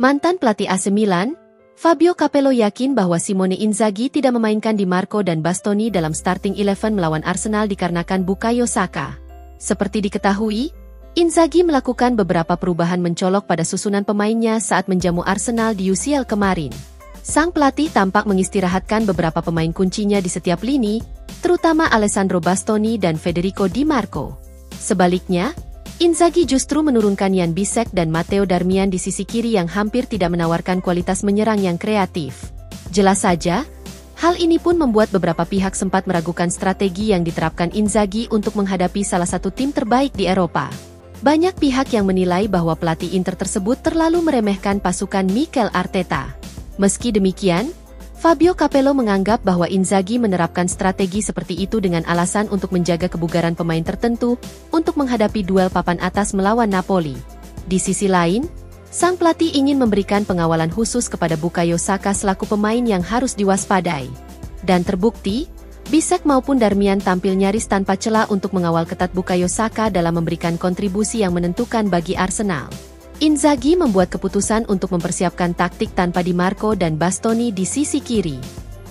Mantan pelatih AC Milan, Fabio Capello yakin bahwa Simone Inzaghi tidak memainkan Di Marco dan Bastoni dalam starting 11 melawan Arsenal dikarenakan Bukayo Saka. Seperti diketahui, Inzaghi melakukan beberapa perubahan mencolok pada susunan pemainnya saat menjamu Arsenal di UCL kemarin. Sang pelatih tampak mengistirahatkan beberapa pemain kuncinya di setiap lini, terutama Alessandro Bastoni dan Federico Di Marco. Sebaliknya, Inzaghi justru menurunkan Jan Bisek dan Matteo Darmian di sisi kiri yang hampir tidak menawarkan kualitas menyerang yang kreatif. Jelas saja, hal ini pun membuat beberapa pihak sempat meragukan strategi yang diterapkan Inzaghi untuk menghadapi salah satu tim terbaik di Eropa. Banyak pihak yang menilai bahwa pelatih Inter tersebut terlalu meremehkan pasukan Mikel Arteta. Meski demikian, Fabio Capello menganggap bahwa Inzaghi menerapkan strategi seperti itu dengan alasan untuk menjaga kebugaran pemain tertentu untuk menghadapi duel papan atas melawan Napoli. Di sisi lain, sang pelatih ingin memberikan pengawalan khusus kepada Bukayo Saka selaku pemain yang harus diwaspadai. Dan terbukti, Bisek maupun Darmian tampil nyaris tanpa celah untuk mengawal ketat Bukayo Saka dalam memberikan kontribusi yang menentukan bagi Arsenal. Inzaghi membuat keputusan untuk mempersiapkan taktik tanpa Di Marco dan Bastoni di sisi kiri.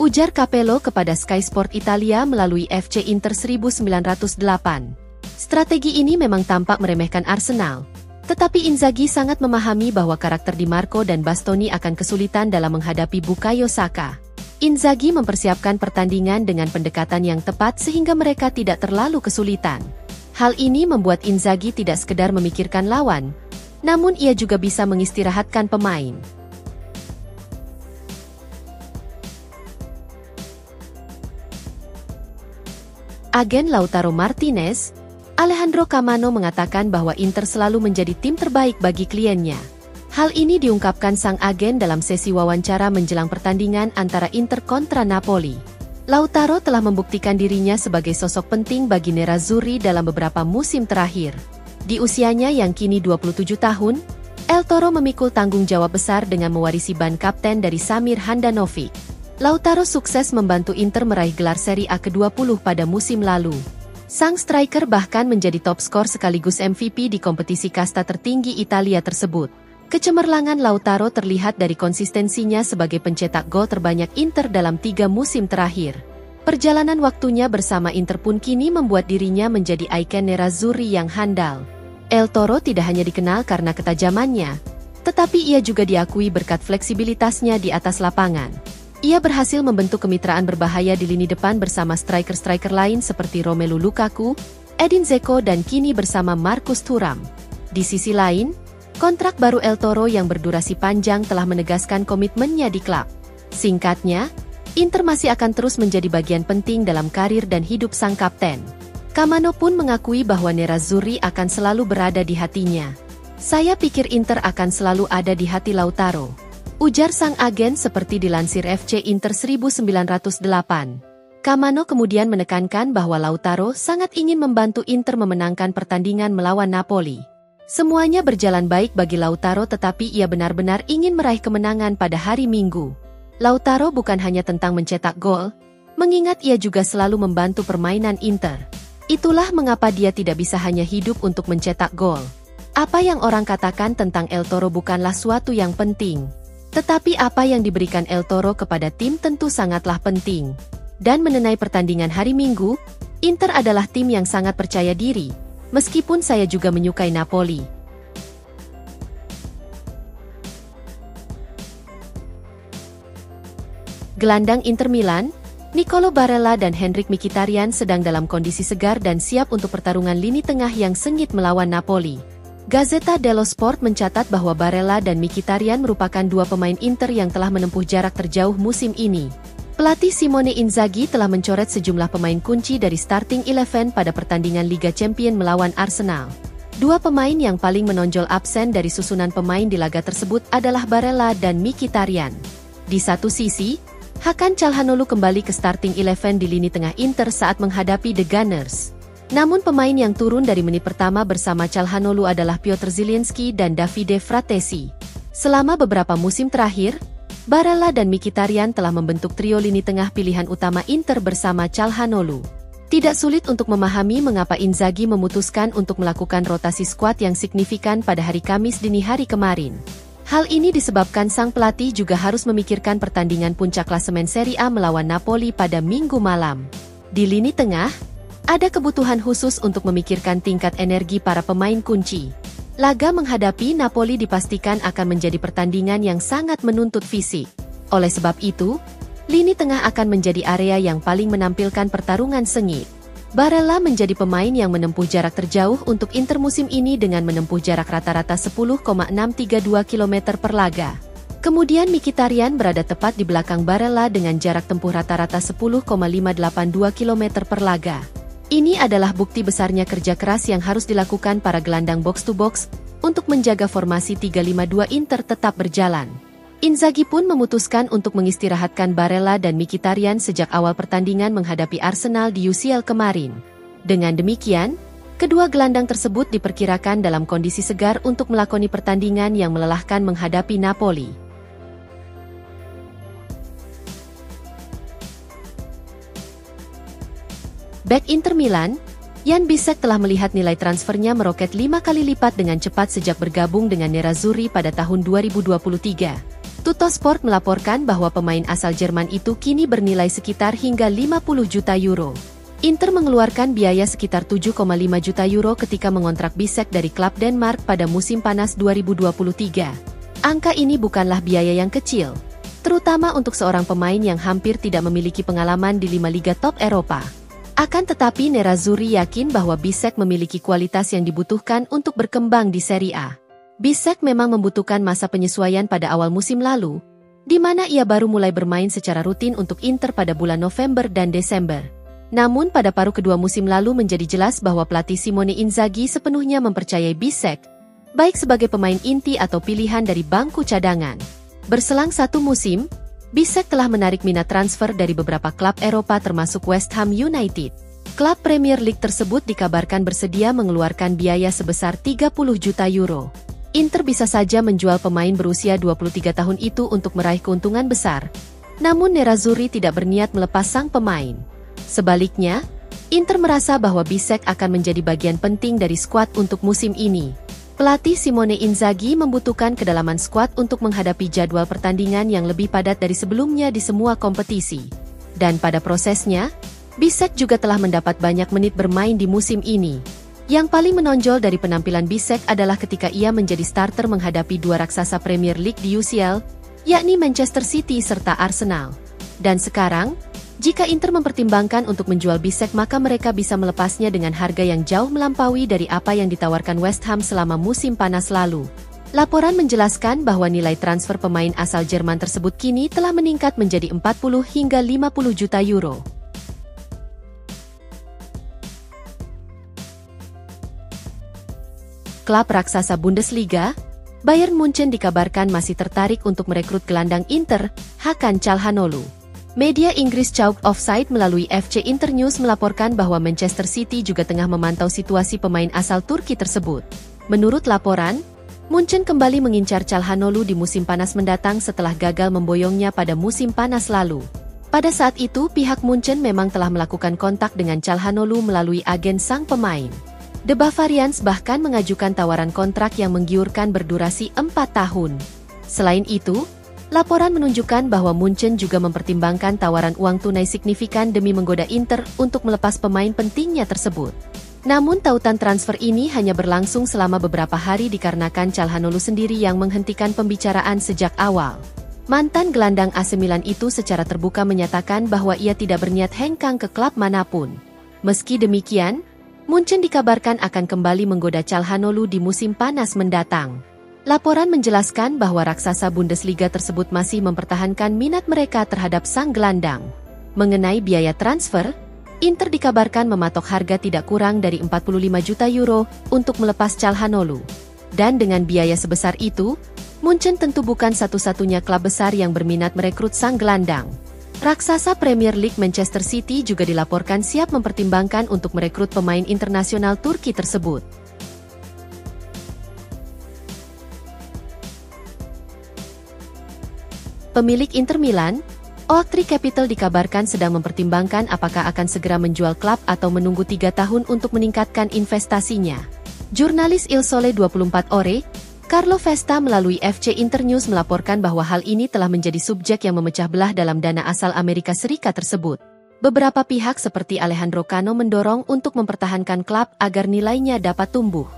Ujar Capello kepada Sky Sport Italia melalui FC Inter 1908. Strategi ini memang tampak meremehkan Arsenal, tetapi Inzaghi sangat memahami bahwa karakter Di Marco dan Bastoni akan kesulitan dalam menghadapi Bukayo Saka. Inzaghi mempersiapkan pertandingan dengan pendekatan yang tepat sehingga mereka tidak terlalu kesulitan. Hal ini membuat Inzaghi tidak sekedar memikirkan lawan, namun ia juga bisa mengistirahatkan pemain. Agen Lautaro Martinez, Alejandro Camano mengatakan bahwa Inter selalu menjadi tim terbaik bagi kliennya. Hal ini diungkapkan sang agen dalam sesi wawancara menjelang pertandingan antara Inter kontra Napoli. Lautaro telah membuktikan dirinya sebagai sosok penting bagi Nerazzurri dalam beberapa musim terakhir. Di usianya yang kini 27 tahun, El Toro memikul tanggung jawab besar dengan mewarisi ban kapten dari Samir Handanovic. Lautaro sukses membantu Inter meraih gelar Serie A ke-20 pada musim lalu. Sang striker bahkan menjadi top skor sekaligus MVP di kompetisi kasta tertinggi Italia tersebut. Kecemerlangan Lautaro terlihat dari konsistensinya sebagai pencetak gol terbanyak Inter dalam 3 musim terakhir. Perjalanan waktunya bersama Inter pun kini membuat dirinya menjadi ikon Nerazzurri yang handal. El Toro tidak hanya dikenal karena ketajamannya, tetapi ia juga diakui berkat fleksibilitasnya di atas lapangan. Ia berhasil membentuk kemitraan berbahaya di lini depan bersama striker-striker lain seperti Romelu Lukaku, Edin Dzeko dan kini bersama Marcus Thuram. Di sisi lain, kontrak baru El Toro yang berdurasi panjang telah menegaskan komitmennya di klub. Singkatnya, Inter masih akan terus menjadi bagian penting dalam karir dan hidup sang kapten. Camano pun mengakui bahwa Nerazzurri akan selalu berada di hatinya. Saya pikir Inter akan selalu ada di hati Lautaro, ujar sang agen seperti dilansir FC Inter 1908. Camano kemudian menekankan bahwa Lautaro sangat ingin membantu Inter memenangkan pertandingan melawan Napoli. Semuanya berjalan baik bagi Lautaro tetapi ia benar-benar ingin meraih kemenangan pada hari Minggu. Lautaro bukan hanya tentang mencetak gol, mengingat ia juga selalu membantu permainan Inter. Itulah mengapa dia tidak bisa hanya hidup untuk mencetak gol. Apa yang orang katakan tentang El Toro bukanlah suatu yang penting, tetapi apa yang diberikan El Toro kepada tim tentu sangatlah penting. Dan mengenai pertandingan hari Minggu, Inter adalah tim yang sangat percaya diri. Meskipun saya juga menyukai Napoli. Gelandang Inter Milan, Nicolo Barella dan Henrikh Mkhitaryan sedang dalam kondisi segar dan siap untuk pertarungan lini tengah yang sengit melawan Napoli. Gazzetta dello Sport mencatat bahwa Barella dan Mkhitaryan merupakan 2 pemain Inter yang telah menempuh jarak terjauh musim ini. Pelatih Simone Inzaghi telah mencoret sejumlah pemain kunci dari starting 11 pada pertandingan Liga Champions melawan Arsenal. 2 pemain yang paling menonjol absen dari susunan pemain di laga tersebut adalah Barella dan Mkhitaryan. Di satu sisi, Hakan Çalhanoğlu kembali ke starting 11 di lini tengah Inter saat menghadapi The Gunners. Namun pemain yang turun dari menit pertama bersama Çalhanoğlu adalah Piotr Zielinski dan Davide Fratesi. Selama beberapa musim terakhir, Barella dan Mkhitaryan telah membentuk trio lini tengah pilihan utama Inter bersama Çalhanoğlu. Tidak sulit untuk memahami mengapa Inzaghi memutuskan untuk melakukan rotasi skuad yang signifikan pada hari Kamis dini hari kemarin. Hal ini disebabkan sang pelatih juga harus memikirkan pertandingan puncak klasemen Serie A melawan Napoli pada Minggu malam. Di lini tengah, ada kebutuhan khusus untuk memikirkan tingkat energi para pemain kunci. Laga menghadapi Napoli dipastikan akan menjadi pertandingan yang sangat menuntut fisik. Oleh sebab itu, lini tengah akan menjadi area yang paling menampilkan pertarungan sengit. Barella menjadi pemain yang menempuh jarak terjauh untuk Inter musim ini dengan menempuh jarak rata-rata 10,632 km per laga. Kemudian Mkhitaryan berada tepat di belakang Barella dengan jarak tempuh rata-rata 10,582 km per laga. Ini adalah bukti besarnya kerja keras yang harus dilakukan para gelandang box-to-box untuk menjaga formasi 3-5-2 Inter tetap berjalan. Inzaghi pun memutuskan untuk mengistirahatkan Barella dan Mkhitaryan sejak awal pertandingan menghadapi Arsenal di UCL kemarin. Dengan demikian, kedua gelandang tersebut diperkirakan dalam kondisi segar untuk melakoni pertandingan yang melelahkan menghadapi Napoli. Bek Inter Milan, Jan Bisek telah melihat nilai transfernya meroket 5 kali lipat dengan cepat sejak bergabung dengan Nerazzurri pada tahun 2023. Tuttosport melaporkan bahwa pemain asal Jerman itu kini bernilai sekitar hingga 50 juta euro. Inter mengeluarkan biaya sekitar 7,5 juta euro ketika mengontrak Bisek dari klub Denmark pada musim panas 2023. Angka ini bukanlah biaya yang kecil, terutama untuk seorang pemain yang hampir tidak memiliki pengalaman di 5 liga top Eropa. Akan tetapi Nerazzurri yakin bahwa Bisek memiliki kualitas yang dibutuhkan untuk berkembang di Serie A. Bisek memang membutuhkan masa penyesuaian pada awal musim lalu, di mana ia baru mulai bermain secara rutin untuk Inter pada bulan November dan Desember. Namun pada paruh kedua musim lalu menjadi jelas bahwa pelatih Simone Inzaghi sepenuhnya mempercayai Bisek, baik sebagai pemain inti atau pilihan dari bangku cadangan. Berselang satu musim, Bisek telah menarik minat transfer dari beberapa klub Eropa termasuk West Ham United. Klub Premier League tersebut dikabarkan bersedia mengeluarkan biaya sebesar 30 juta euro. Inter bisa saja menjual pemain berusia 23 tahun itu untuk meraih keuntungan besar. Namun Nerazzurri tidak berniat melepas sang pemain. Sebaliknya, Inter merasa bahwa Bisek akan menjadi bagian penting dari skuad untuk musim ini. Pelatih Simone Inzaghi membutuhkan kedalaman skuad untuk menghadapi jadwal pertandingan yang lebih padat dari sebelumnya di semua kompetisi. Dan pada prosesnya, Bisek juga telah mendapat banyak menit bermain di musim ini. Yang paling menonjol dari penampilan Bisek adalah ketika ia menjadi starter menghadapi dua raksasa Premier League di UCL, yakni Manchester City serta Arsenal. Dan sekarang, jika Inter mempertimbangkan untuk menjual Bisek maka mereka bisa melepasnya dengan harga yang jauh melampaui dari apa yang ditawarkan West Ham selama musim panas lalu. Laporan menjelaskan bahwa nilai transfer pemain asal Jerman tersebut kini telah meningkat menjadi 40 hingga 50 juta euro. Klub raksasa Bundesliga, Bayern Munchen dikabarkan masih tertarik untuk merekrut gelandang Inter, Hakan Çalhanoğlu. Media Inggris Chalk Offside melalui FC Internews melaporkan bahwa Manchester City juga tengah memantau situasi pemain asal Turki tersebut. Menurut laporan, Munchen kembali mengincar Çalhanoğlu di musim panas mendatang setelah gagal memboyongnya pada musim panas lalu. Pada saat itu pihak Munchen memang telah melakukan kontak dengan Çalhanoğlu melalui agen sang pemain. The Bavarians bahkan mengajukan tawaran kontrak yang menggiurkan berdurasi 4 tahun. Selain itu, laporan menunjukkan bahwa Munchen juga mempertimbangkan tawaran uang tunai signifikan demi menggoda Inter untuk melepas pemain pentingnya tersebut. Namun tautan transfer ini hanya berlangsung selama beberapa hari dikarenakan Çalhanoğlu sendiri yang menghentikan pembicaraan sejak awal. Mantan gelandang AC Milan itu secara terbuka menyatakan bahwa ia tidak berniat hengkang ke klub manapun. Meski demikian, Munchen dikabarkan akan kembali menggoda Çalhanoğlu di musim panas mendatang. Laporan menjelaskan bahwa raksasa Bundesliga tersebut masih mempertahankan minat mereka terhadap sang gelandang. Mengenai biaya transfer, Inter dikabarkan mematok harga tidak kurang dari 45 juta euro untuk melepas Çalhanoğlu. Dan dengan biaya sebesar itu, Munchen tentu bukan satu-satunya klub besar yang berminat merekrut sang gelandang. Raksasa Premier League Manchester City juga dilaporkan siap mempertimbangkan untuk merekrut pemain internasional Turki tersebut. Pemilik Inter Milan, Oaktree Capital dikabarkan sedang mempertimbangkan apakah akan segera menjual klub atau menunggu 3 tahun untuk meningkatkan investasinya. Jurnalis Il Sole 24 Ore, Carlo Vesta melalui FC Internews melaporkan bahwa hal ini telah menjadi subjek yang memecah belah dalam dana asal Amerika Serikat tersebut. Beberapa pihak seperti Alejandro Cano mendorong untuk mempertahankan klub agar nilainya dapat tumbuh.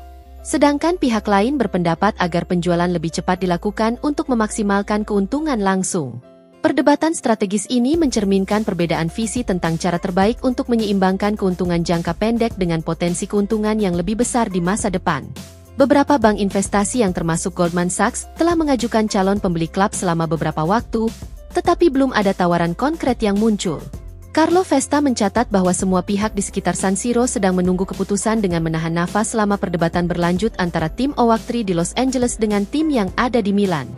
Sedangkan pihak lain berpendapat agar penjualan lebih cepat dilakukan untuk memaksimalkan keuntungan langsung. Perdebatan strategis ini mencerminkan perbedaan visi tentang cara terbaik untuk menyeimbangkan keuntungan jangka pendek dengan potensi keuntungan yang lebih besar di masa depan. Beberapa bank investasi yang termasuk Goldman Sachs telah mengajukan calon pembeli klub selama beberapa waktu, tetapi belum ada tawaran konkret yang muncul. Carlo Vesta mencatat bahwa semua pihak di sekitar San Siro sedang menunggu keputusan dengan menahan nafas selama perdebatan berlanjut antara tim Oaktree di Los Angeles dengan tim yang ada di Milan.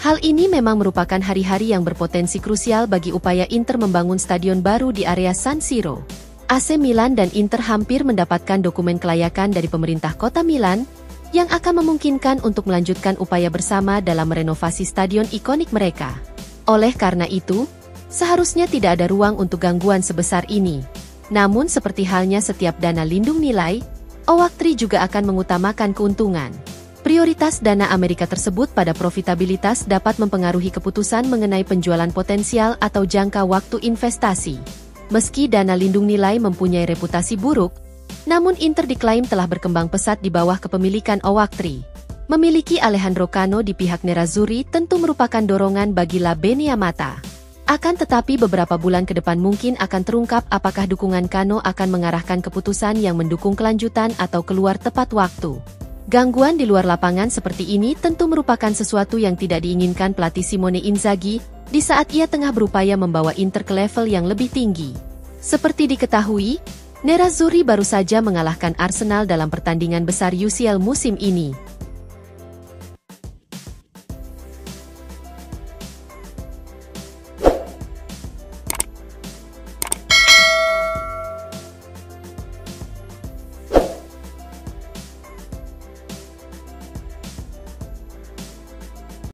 Hal ini memang merupakan hari-hari yang berpotensi krusial bagi upaya Inter membangun stadion baru di area San Siro. AC Milan dan Inter hampir mendapatkan dokumen kelayakan dari pemerintah kota Milan, yang akan memungkinkan untuk melanjutkan upaya bersama dalam merenovasi stadion ikonik mereka. Oleh karena itu, seharusnya tidak ada ruang untuk gangguan sebesar ini. Namun seperti halnya setiap dana lindung nilai, Oaktree juga akan mengutamakan keuntungan. Prioritas dana Amerika tersebut pada profitabilitas dapat mempengaruhi keputusan mengenai penjualan potensial atau jangka waktu investasi. Meski dana lindung nilai mempunyai reputasi buruk, namun Inter diklaim telah berkembang pesat di bawah kepemilikan Oaktree. Memiliki Alejandro Cano di pihak Nerazzurri tentu merupakan dorongan bagi La Beniamata. Akan tetapi beberapa bulan ke depan mungkin akan terungkap apakah dukungan Cano akan mengarahkan keputusan yang mendukung kelanjutan atau keluar tepat waktu. Gangguan di luar lapangan seperti ini tentu merupakan sesuatu yang tidak diinginkan pelatih Simone Inzaghi di saat ia tengah berupaya membawa Inter ke level yang lebih tinggi. Seperti diketahui, Nerazzurri baru saja mengalahkan Arsenal dalam pertandingan besar UCL musim ini.